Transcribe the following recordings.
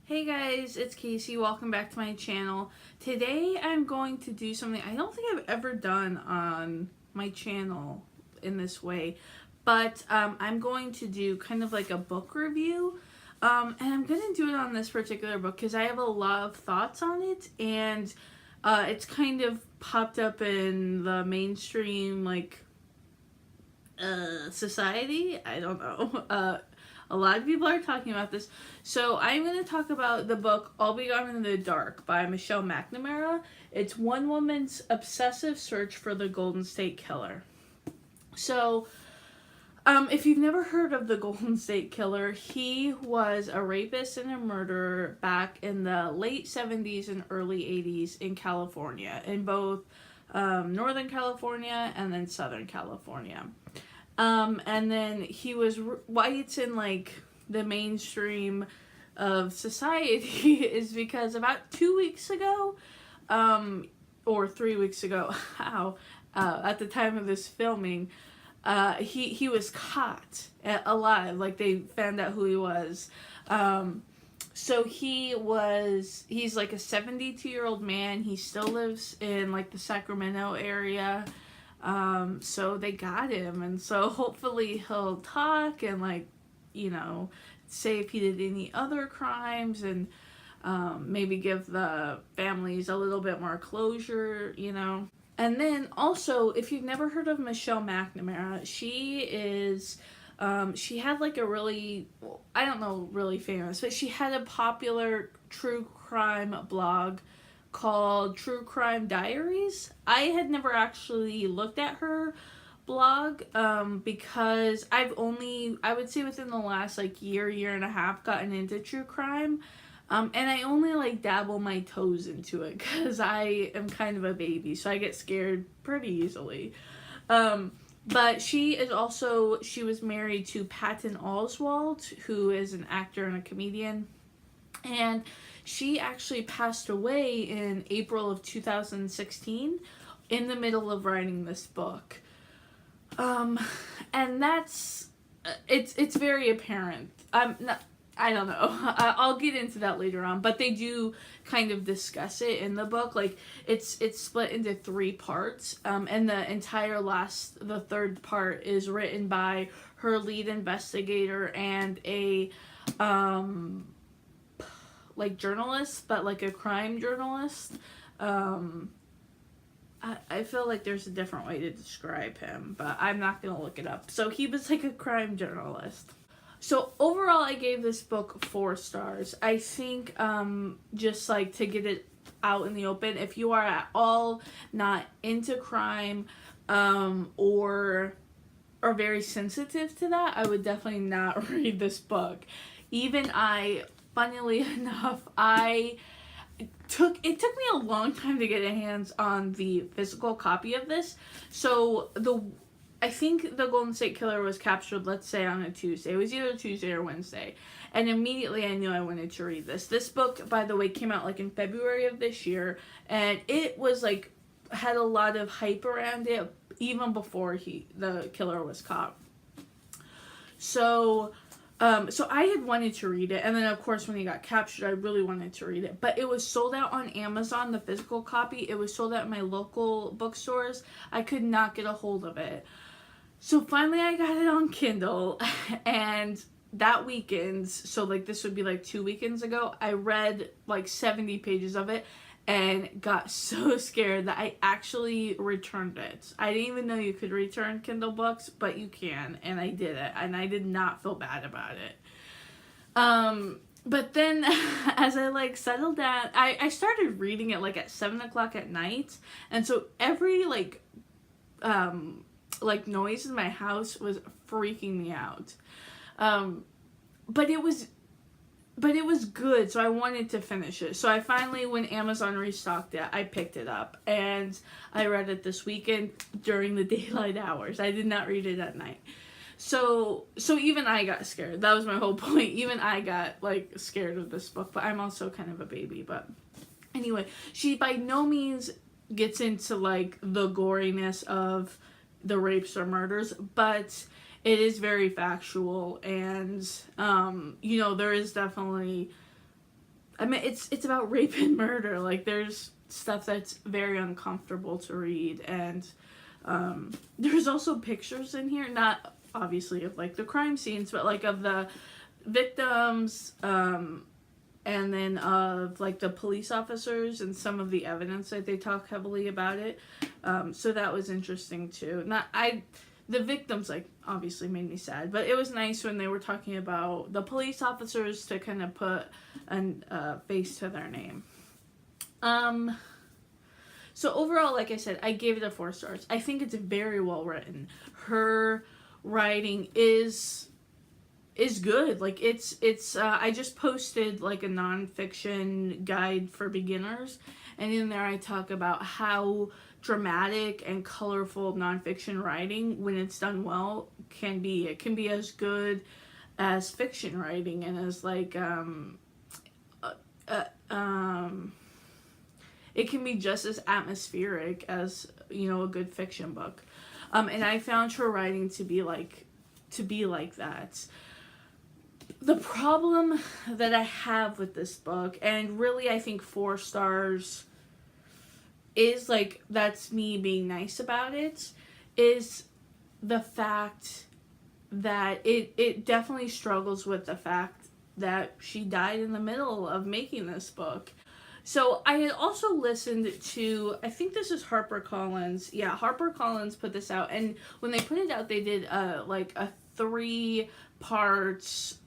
Hey guys, it's Casey. Welcome back to my channel. Today I'm going to do something I don't think I've ever done on my channel in this way, but I'm going to do kind of like a book review, and I'm going to do it on this particular book because I have a lot of thoughts on it, and it's kind of popped up in the mainstream society. I don't know. A lot of people are talking about this. So I'm going to talk about the book I'll Be Gone in the Dark by Michelle McNamara. It's one woman's obsessive search for the Golden State Killer. So, if you've never heard of the Golden State Killer, he was a rapist and a murderer back in the late 70s and early 80s in California, in both Northern California and then Southern California. And then he was, why it's in like the mainstream of society is because about 2 weeks ago, or 3 weeks ago, at the time of this filming, he was caught alive, like they found out who he was. So he's like a 72-year-old man. He still lives in like the Sacramento area. So they got him, and so hopefully he'll talk and say if he did any other crimes, and maybe give the families a little bit more closure. And then also, if you've never heard of Michelle McNamara, she had like a really, I don't know, really famous, but she had a popular true crime blog called True Crime Diaries. I had never actually looked at her blog because I've only, I would say within the last year and a half, gotten into true crime. And I only dabble my toes into it because I am kind of a baby, so I get scared pretty easily. But she was married to Patton Oswalt, who is an actor and a comedian. And she actually passed away in April of 2016 in the middle of writing this book. And that's, it's very apparent. I don't know. I'll get into that later on, but they do kind of discuss it in the book. It's split into 3 parts, and the third part is written by her lead investigator and a journalist, but a crime journalist. I feel like there's a different way to describe him, but I'm not gonna look it up. So he was a crime journalist. So overall, I gave this book 4 stars. I think just to get it out in the open, if you are at all not into crime, or are very sensitive to that, I would definitely not read this book. Funnily enough, it took me a long time to get hands on the physical copy of this. So I think the Golden State Killer was captured, let's say, on a Tuesday. It was either Tuesday or Wednesday. And immediately I knew I wanted to read this. This book, by the way, came out in February of this year. And it was had a lot of hype around it even before the killer was caught. So I had wanted to read it, and then of course when he got captured, I really wanted to read it. But it was sold out on Amazon, the physical copy. It was sold out in my local bookstores. I could not get a hold of it. So finally I got it on Kindle, and that weekend, so this would be 2 weekends ago, I read 70 pages of it and got so scared that I actually returned it. I didn't even know you could return Kindle books, but you can, and I did it, and I did not feel bad about it. But then as I settled down, I started reading it at 7 o'clock at night, and so every noise in my house was freaking me out. But it was good, so I wanted to finish it. So I finally, when Amazon restocked it, I picked it up, and I read it this weekend during the daylight hours. I did not read it at night. So even I got scared. That was my whole point. Even I got scared of this book, but I'm also kind of a baby. But anyway, she by no means gets into the goriness of the rapes or murders, but it is very factual, and there is definitely I mean, it's about rape and murder. Like, there's stuff that's very uncomfortable to read, and there's also pictures in here, not obviously of like the crime scenes, but like of the victims, and then of like the police officers and some of the evidence that they talk heavily about it. So that was interesting too. The victims, like, obviously made me sad, but it was nice when they were talking about the police officers to kind of put a face to their name. So overall, like I said, I gave it a 4 stars. I think it's very well written. Her writing is good. Like, it's I just posted like a nonfiction guide for beginners, and in there I talk about how dramatic and colorful nonfiction writing, when it's done well, can be. It can be as good as fiction writing, and as like it can be just as atmospheric as, you know, a good fiction book. And I found her writing to be like that. The problem that I have with this book, and really I think 4 stars is like, that's me being nice about it, is the fact that it definitely struggles with the fact that she died in the middle of making this book. So I had also listened to, I think this is HarperCollins. Yeah, HarperCollins put this out, and when they put it out, they did like a 3-part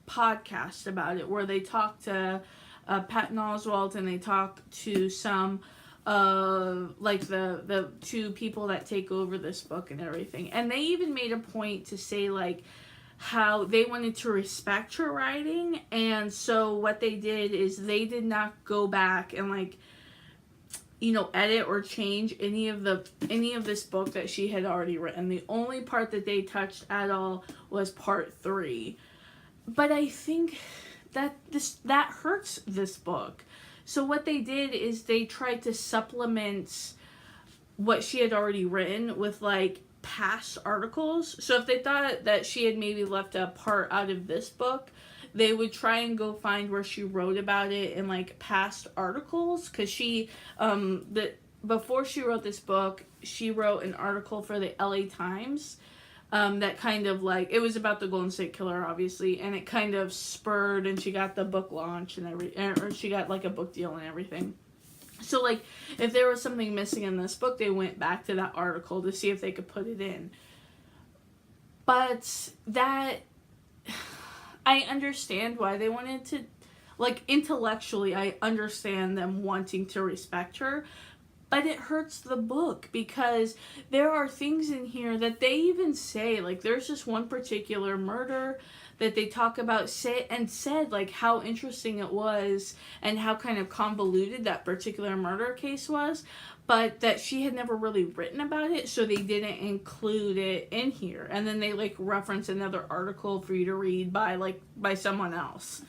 podcast about it, where they talked to Patton Oswalt, and they talked to some like the 2 people that take over this book and everything. And they even made a point to say like how they wanted to respect her writing, and so what they did is they did not go back and like, you know, edit or change any of this book that she had already written. The only part that they touched at all was part 3. But I think that hurts this book. So what they did is they tried to supplement what she had already written with like past articles. So if they thought that she had maybe left a part out of this book, they would try and go find where she wrote about it in like past articles, because she before she wrote this book, she wrote an article for the LA Times that kind of like, it was about the Golden State Killer, obviously, and it kind of spurred, and she got the book launch or she got like a book deal and everything. So like, if there was something missing in this book, they went back to that article to see if they could put it in. But that, I understand why they wanted to, like, intellectually, I understand them wanting to respect her, but it hurts the book, because there are things in here that they even say, like, there's just one particular murder that they talk about, said like how interesting it was and how kind of convoluted that particular murder case was, but that she had never really written about it, so they didn't include it in here. And then they like reference another article for you to read by someone else.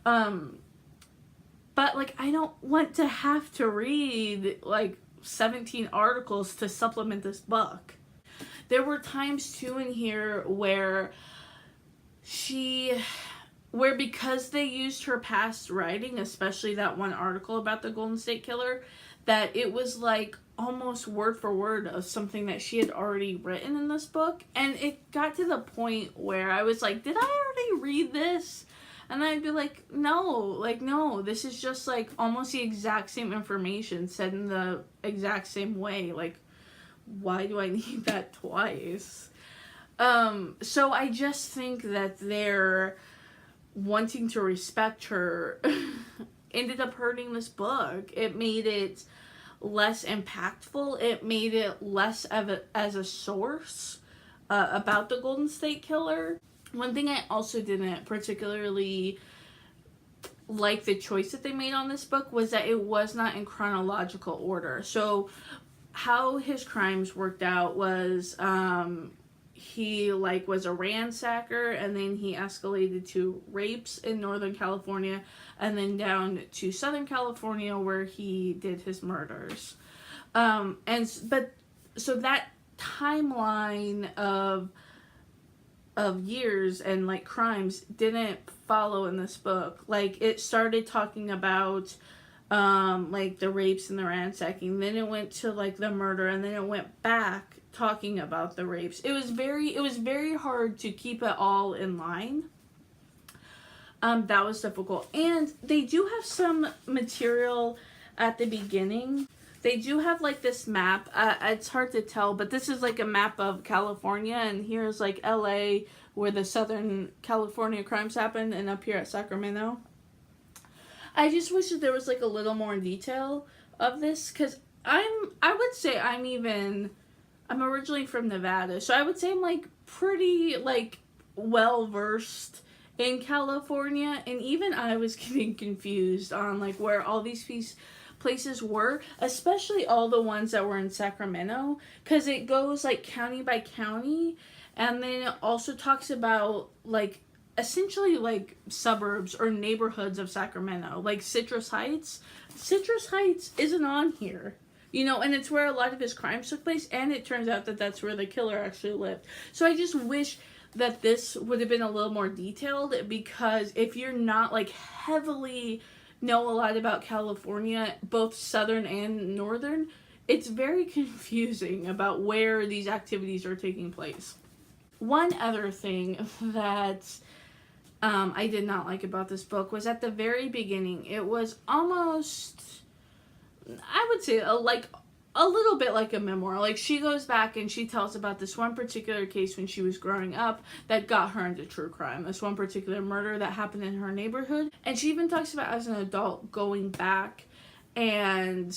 But like, I don't want to have to read like 17 articles to supplement this book. There were times too in here where because they used her past writing, especially that one article about the Golden State Killer, that it was like almost word for word of something that she had already written in this book. And it got to the point where I was like, did I already read this? And I'd be like, no, this is just like almost the exact same information said in the exact same way. Like, why do I need that twice? So I just think that their wanting to respect her ended up hurting this book. It made it less impactful. It made it less as a source about the Golden State Killer. One thing I also didn't particularly like the choice that they made on this book was that it was not in chronological order. So how his crimes worked out was he like was a ransacker, and then he escalated to rapes in Northern California, and then down to Southern California where he did his murders. So that timeline of of years and like crimes didn't follow in this book. Like it started talking about like the rapes and the ransacking, then it went to like the murder, and then it went back talking about the rapes. It was very hard to keep it all in line. That was difficult. And they do have some material at the beginning. They do have like this map. It's hard to tell, but this is like a map of California, and here's like LA where the Southern California crimes happen, and up here at Sacramento. I just wish that there was like a little more detail of this, because I would say I'm originally from Nevada, so I would say I'm like pretty like well versed in California, and even I was getting confused on like where all these places were, especially all the ones that were in Sacramento, because it goes like county by county, and then it also talks about like essentially like suburbs or neighborhoods of Sacramento, like Citrus Heights. Citrus Heights isn't on here. You know, and it's where a lot of his crimes took place, and it turns out that that's where the killer actually lived. So I just wish that this would have been a little more detailed, because if you're not like heavily know a lot about California, both southern and northern, it's very confusing about where these activities are taking place. One other thing that I did not like about this book was at the very beginning, it was almost, I would say, a little bit like a memoir. Like, she goes back and she tells about this one particular case when she was growing up that got her into true crime. This one particular murder that happened in her neighborhood. And she even talks about, as an adult, going back and,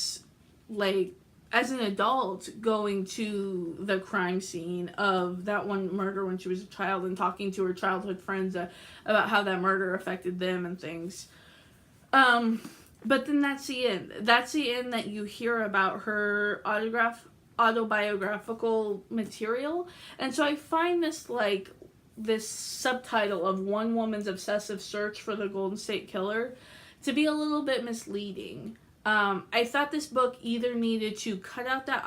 like, as an adult, going to the crime scene of that one murder when she was a child and talking to her childhood friends about how that murder affected them and things. But then that's the end. That's the end that you hear about her autobiographical material. And so I find this subtitle of One Woman's Obsessive Search for the Golden State Killer to be a little bit misleading. I thought this book either needed to cut out that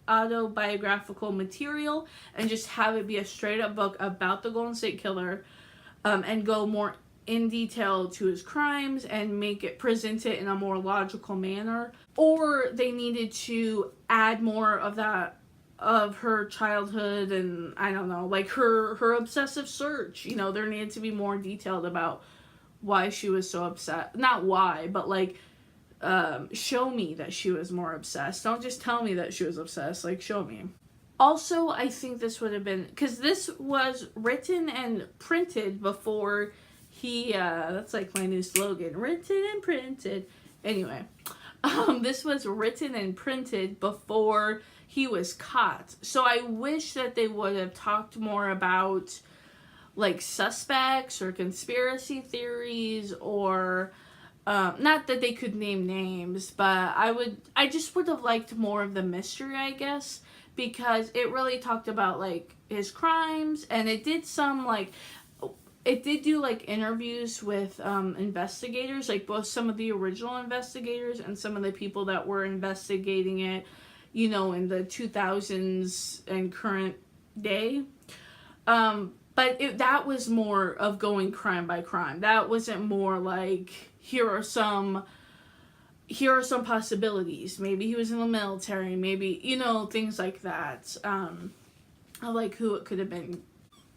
autobiographical material and just have it be a straight up book about the Golden State Killer, and go more in detail to his crimes and present it in a more logical manner, or they needed to add more of that, of her childhood, and I don't know, like her obsessive search. You know, there needed to be more detailed about why she was so upset. Not why, but like, show me that she was more obsessed. Don't just tell me that she was obsessed, like, show me. Also, I think this would have been, because this was written and printed before that's like my new slogan, written and printed. Anyway, this was written and printed before he was caught. So I wish that they would have talked more about like suspects or conspiracy theories, or not that they could name names, but I just would have liked more of the mystery, I guess, because it really talked about like his crimes, and it did do like interviews with investigators, like both some of the original investigators and some of the people that were investigating it, you know, in the 2000s and current day. But that was more of going crime by crime. That wasn't more like, here are some possibilities. Maybe he was in the military, maybe, you know, things like that. Like who it could have been.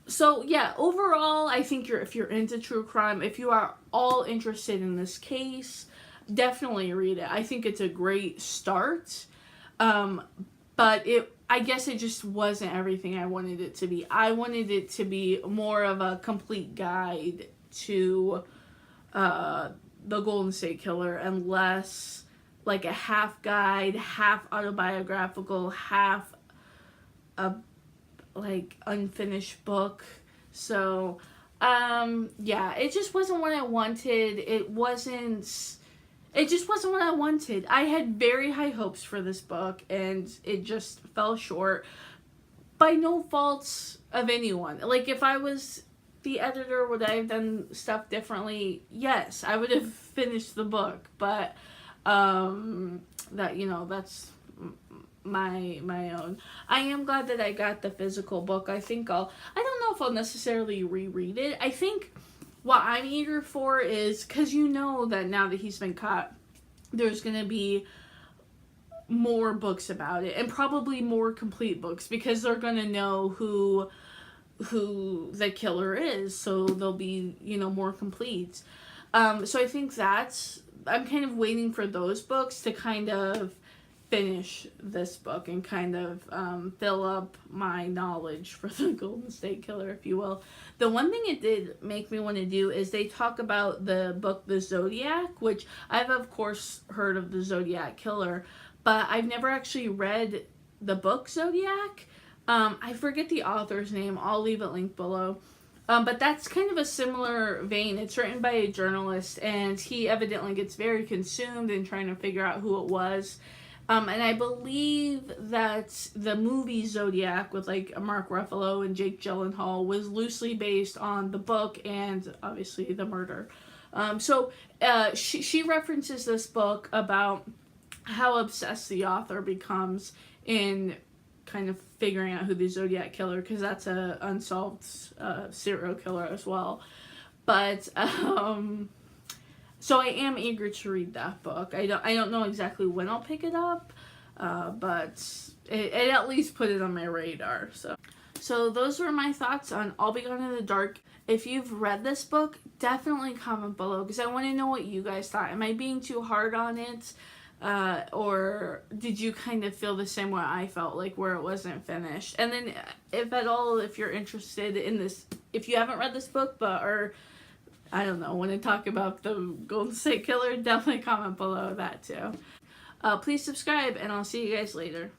So yeah, overall, I think if you're into true crime, if you are all interested in this case, definitely read it. I think it's a great start. But I guess it just wasn't everything I wanted it to be. I wanted it to be more of a complete guide to the Golden State Killer, and less like a half guide, half autobiographical, half a like unfinished book. So yeah, it just wasn't what I wanted. It just wasn't what I wanted. I had very high hopes for this book, and it just fell short by no faults of anyone. Like, if I was the editor, would I have done stuff differently? Yes, I would have finished the book, but that, you know, that's my own. I am glad that I got the physical book. I don't know if I'll necessarily reread it. I think what I'm eager for is, because you know that now that he's been caught, there's going to be more books about it, and probably more complete books, because they're going to know who the killer is, so they'll be, more complete. So I think I'm kind of waiting for those books to kind of finish this book and kind of fill up my knowledge for the Golden State Killer, if you will. The one thing it did make me want to do is they talk about the book The Zodiac, which I've of course heard of the Zodiac Killer, but I've never actually read the book Zodiac. I forget the author's name. I'll leave it linked below. But that's kind of a similar vein. It's written by a journalist, and he evidently gets very consumed in trying to figure out who it was. And I believe that the movie Zodiac with like Mark Ruffalo and Jake Gyllenhaal was loosely based on the book and obviously the murder. So she references this book about how obsessed the author becomes in kind of figuring out who the Zodiac Killer, because that's a unsolved serial killer as well. But so I am eager to read that book. I don't know exactly when I'll pick it up, but it at least put it on my radar. So those were my thoughts on I'll Be Gone in the Dark. If you've read this book, definitely comment below, because I want to know what you guys thought. Am I being too hard on it? Or did you kind of feel the same way I felt, like where it wasn't finished? And then if at all, if you're interested in this, if you haven't read this book, or I don't know, want to talk about the Golden State Killer, definitely comment below that too. Please subscribe, and I'll see you guys later.